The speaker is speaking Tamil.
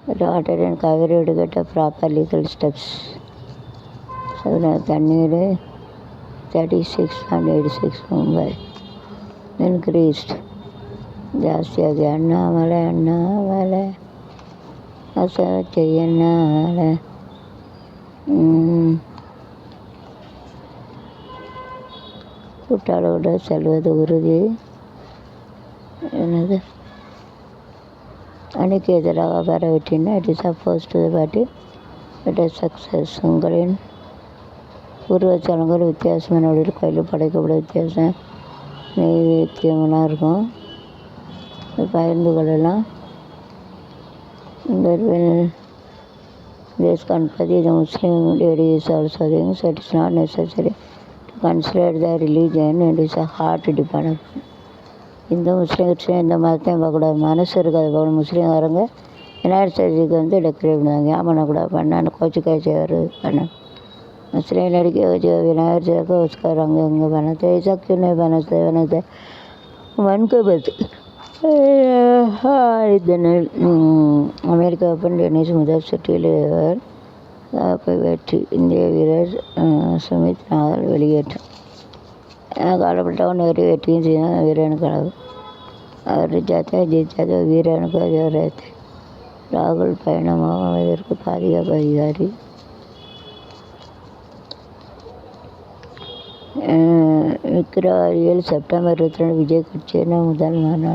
Water and Kaveri to get a proper legal steps. So that Tannere 36 and 86 Mumbai increased. ಜಾಸ್ತಿ ಆಗಿ ಅಣ್ಣಾಮಲೈ ಅಸಹ್ಯನಾಮಲೈ குட்டாலோட செல்வது உறுதி. என்னது அணிக்கு எதிராக பெறவிட்டினா it is oppose to the party it is success. உங்களின் உருவச்சலங்கள் வித்தியாசமான வழியில் கையில் படைக்கப்பட வித்தியாசம் நெய்வேத்தியமெல்லாம் இருக்கும். பகிர்ந்து கொள்ளலாம். This Ganpati, the Muslim lady is also saying, so it is not necessary to consider the religion, it is a heart dependent. இந்த முஸ்லீம் கிறிஸ்டின் இந்த மதத்தையும் பார்க்கக்கூடாது, மனசு இருக்காது. இப்போ முஸ்லீம் வரங்க விநாயகர் சதுர்த்திக்கு வந்து டெக்கரேட் பண்ணுவாங்க, ஏன் பண்ணக்கூடாது, பண்ணான்னு கோச்சிக்காய்ச்சி வருது பண்ண मुस्लिम लड़की विनायक जी को उसका रंग अंग बनाते, ऐसा क्यों नहीं बनाते मन को बच. அமெரிக்கா ஓப்பன் டென்னிஸ் முதல் சுற்றில் வெற்றி. இந்திய வீரர் சுமித் நாகல் வெளியேற்றம். காலப்பட்டவன் ஒரு வெற்றியும் செய்ய வீரனுக்கு அளவு அவர் ஜாத்தா ஜெயித்தாத வீரனுக்கு ஜோரத்தை. ராகுல் பயணமாக இதற்கு பாதுகாப்பு அதிகாரி. விக்கிரவாண்டியில் செப்டம்பர் 22 விஜய் கட்சியின் முதல் மாநாடு.